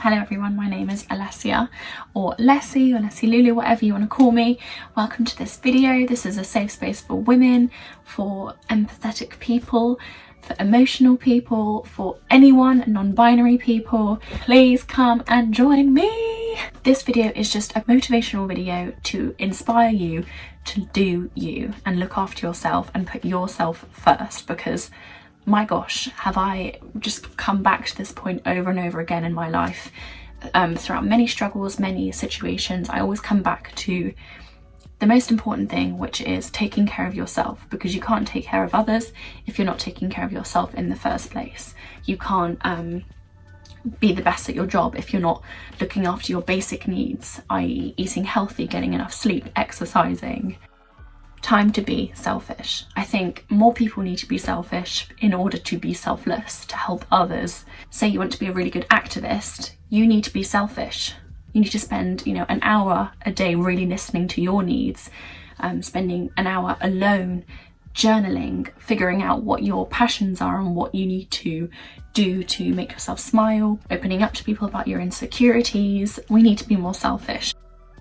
Hello everyone, my name is Alessia, or Lessie, or Lessie Lulu, whatever you want to call me. Welcome to this video. This is a safe space for women, for empathetic people, for emotional people, for anyone, non-binary people. Please come and join me. This video is just a motivational video to inspire you to do you and look after yourself and put yourself first, because my gosh, have I just come back to this point over and over again in my life. Throughout many struggles, many situations, I always come back to the most important thing, which is taking care of yourself, because you can't take care of others if you're not taking care of yourself in the first place. You can't be the best at your job if you're not looking after your basic needs, i.e. eating healthy, getting enough sleep, exercising. Time to be selfish. I think more people need to be selfish in order to be selfless, to help others. Say you want to be a really good activist, you need to be selfish. You need to spend, an hour a day really listening to your needs, spending an hour alone, journaling, figuring out what your passions are and what you need to do to make yourself smile, opening up to people about your insecurities. We need to be more selfish.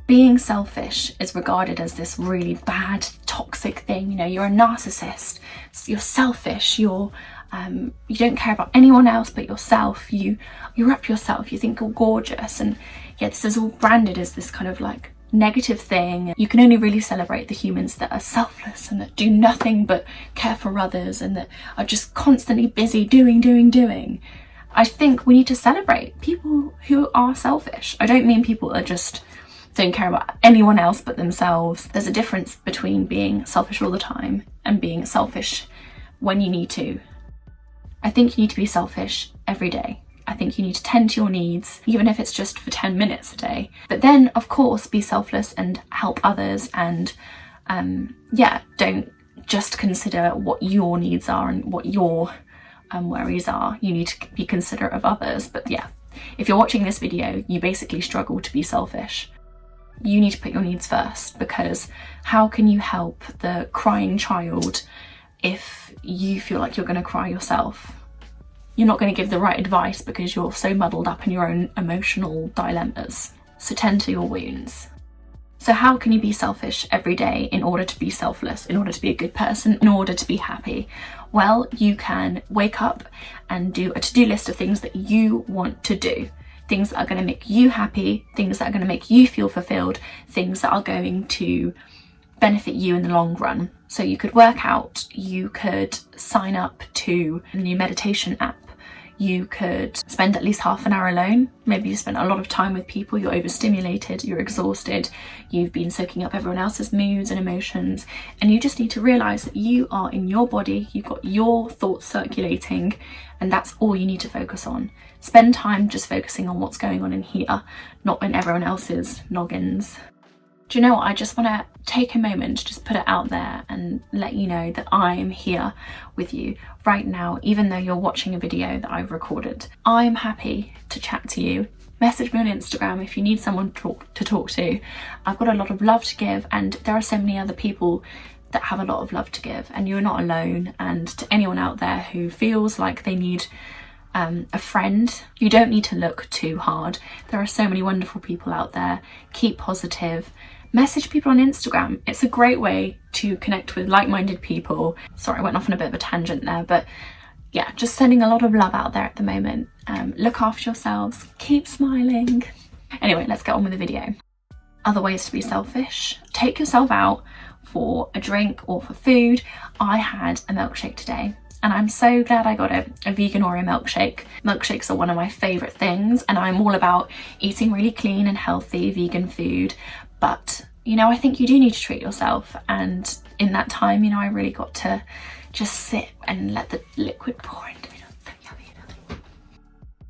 Being selfish is regarded as this really bad, toxic thing. You're a narcissist, you're selfish, you don't care about anyone else but yourself, you're up yourself, you think you're gorgeous, and yeah, this is all branded as this kind of like negative thing. You can only really celebrate the humans that are selfless and that do nothing but care for others and that are just constantly busy doing. I think we need to celebrate people who are selfish. I don't mean people that just don't care about anyone else but themselves. There's a difference between being selfish all the time and being selfish when you need to. I think you need to be selfish every day. I think you need to tend to your needs, even if it's just for 10 minutes a day. But then, of course, be selfless and help others, and don't just consider what your needs are and what your worries are. You need to be considerate of others. But yeah, if you're watching this video, you basically struggle to be selfish. You need to put your needs first, because how can you help the crying child if you feel like you're going to cry yourself? You're not going to give the right advice because you're so muddled up in your own emotional dilemmas. So tend to your wounds. So how can you be selfish every day in order to be selfless, in order to be a good person, in order to be happy? Well, you can wake up and do a to-do list of things that you want to do. Things that are going to make you happy, things that are going to make you feel fulfilled, things that are going to benefit you in the long run. So you could work out, you could sign up to a new meditation app, you could spend at least half an hour alone. Maybe you spent a lot of time with people, you're overstimulated, you're exhausted, you've been soaking up everyone else's moods and emotions, and you just need to realise that you are in your body, you've got your thoughts circulating, and that's all you need to focus on. Spend time just focusing on what's going on in here, not in everyone else's noggins. Do you know what? I just want to take a moment to just put it out there and let you know that I am here with you right now, even though you're watching a video that I've recorded. I'm happy to chat to you. Message me on Instagram if you need someone to talk to. I've got a lot of love to give, and there are so many other people that have a lot of love to give, and you're not alone. And to anyone out there who feels like they need a friend, you don't need to look too hard. There are so many wonderful people out there. Keep positive. Message people on Instagram. It's a great way to connect with like-minded people. Sorry, I went off on a bit of a tangent there, but yeah, just sending a lot of love out there at the moment. Look after yourselves, keep smiling. Anyway, let's get on with the video. Other ways to be selfish. Take yourself out for a drink or for food. I had a milkshake today, and I'm so glad I got it, a vegan Oreo milkshake. Milkshakes are one of my favourite things, and I'm all about eating really clean and healthy vegan food. But, I think you do need to treat yourself, and in that time, I really got to just sit and let the liquid pour into me. So yummy.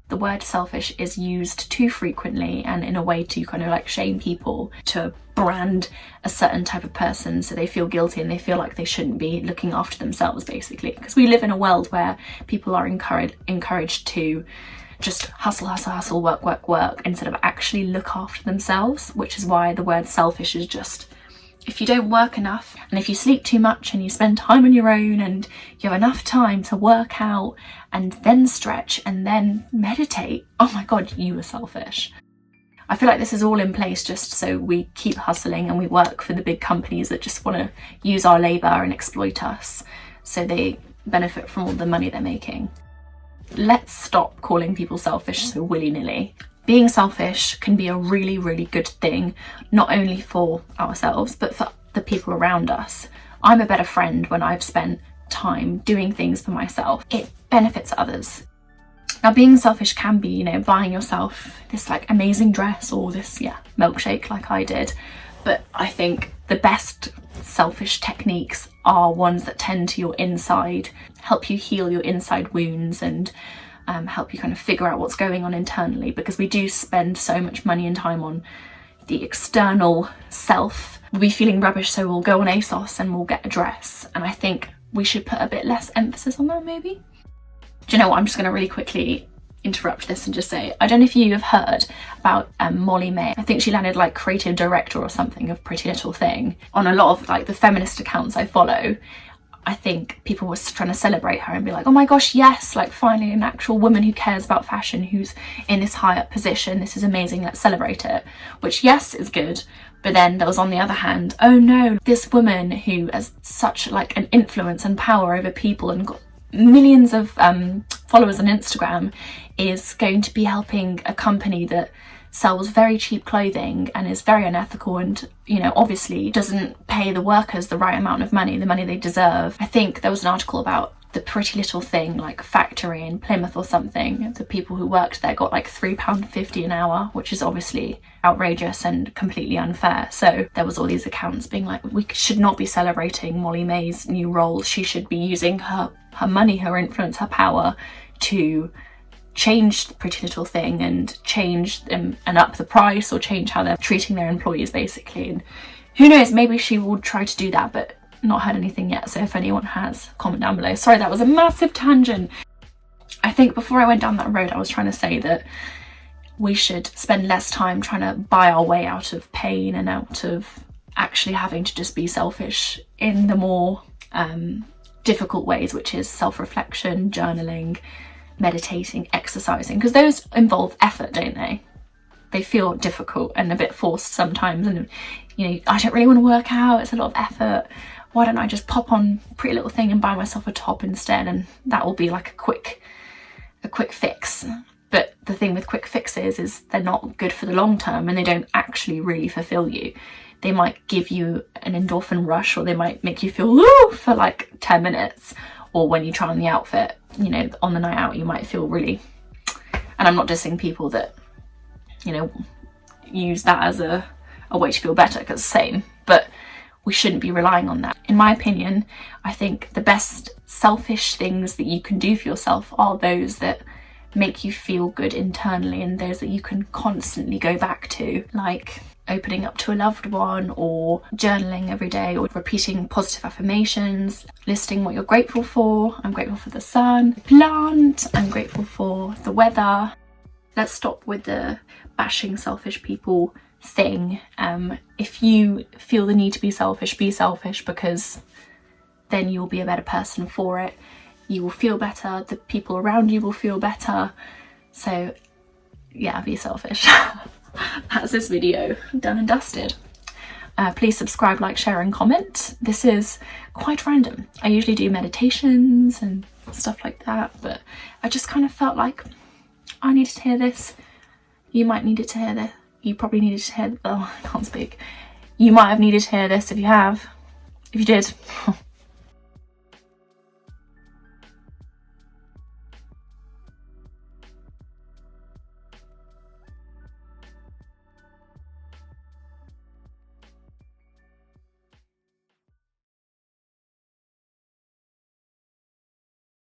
The word selfish is used too frequently and in a way to kind of like shame people, to brand a certain type of person so they feel guilty and they feel like they shouldn't be looking after themselves, basically. Because we live in a world where people are encouraged to just hustle, work, instead of actually look after themselves, which is why the word selfish is just, if you don't work enough, and if you sleep too much and you spend time on your own and you have enough time to work out and then stretch and then meditate, oh my god, you are selfish. I feel like this is all in place just so we keep hustling and we work for the big companies that just want to use our labour and exploit us so they benefit from all the money they're making. Let's stop calling people selfish so willy-nilly. Being selfish can be a really, really good thing, not only for ourselves, but for the people around us. I'm a better friend when I've spent time doing things for myself. It benefits others. Now, being selfish can be, you know, buying yourself this like amazing dress or this, milkshake like I did. But I think the best selfish techniques are ones that tend to your inside, help you heal your inside wounds and help you kind of figure out what's going on internally, because we do spend so much money and time on the external self. We'll be feeling rubbish, so we'll go on ASOS and we'll get a dress, and I think we should put a bit less emphasis on that maybe. Do you know what, I'm just going to really quickly interrupt this and just say, I don't know if you have heard about Molly May. I think she landed like creative director or something of Pretty Little Thing. On a lot of like the feminist accounts I follow, I think people were trying to celebrate her and be like, oh my gosh, yes, like finally an actual woman who cares about fashion, who's in this high up position, this is amazing, let's celebrate it. Which, yes, is good, but then there was, on the other hand, oh no, this woman who has such like an influence and power over people and got millions of followers on Instagram is going to be helping a company that sells very cheap clothing and is very unethical and, you know, obviously doesn't pay the workers the right amount of money, the money they deserve. I think there was an article about the Pretty Little Thing like factory in Plymouth or something. The people who worked there got like £3.50 an hour, which is obviously outrageous and completely unfair. So there was all these accounts being like, we should not be celebrating Molly May's new role. She should be using her money, her influence, her power to change the Pretty Little Thing and change them and up the price, or change how they're treating their employees basically. And who knows, maybe she will try to do that, but not heard anything yet. So if anyone has, comment down below. Sorry, that was a massive tangent. I think before I went down that road, I was trying to say that we should spend less time trying to buy our way out of pain and out of actually having to just be selfish in the more difficult ways, which is self-reflection, journaling, meditating, exercising, because those involve effort, don't they? They feel difficult and a bit forced sometimes, and you know, I don't really want to work out, it's a lot of effort, why don't I just pop on Pretty Little Thing and buy myself a top instead, and that will be like a quick fix. But the thing with quick fixes is they're not good for the long term and they don't actually really fulfill you. They might give you an endorphin rush, or they might make you feel woo for like 10 minutes, or when you try on the outfit, you know, on the night out you might feel really, and I'm not dissing people that, you know, use that as a way to feel better, because same, but we shouldn't be relying on that. In my opinion, I think the best selfish things that you can do for yourself are those that make you feel good internally and those that you can constantly go back to, like opening up to a loved one, or journaling every day, or repeating positive affirmations, listing what you're grateful for. I'm grateful for the sun, plant, I'm grateful for the weather. Let's stop with the bashing selfish people thing. If you feel the need to be selfish, because then you'll be a better person for it. You will feel better, the people around you will feel better. So yeah, be selfish. That's this video done and dusted. Please subscribe, like, share and comment. This is quite random. I usually do meditations and stuff like that, but I just kind of felt like I needed to hear this. You might need to hear this. You probably needed to hear, oh, I can't speak. You might have needed to hear this if you have. If you did,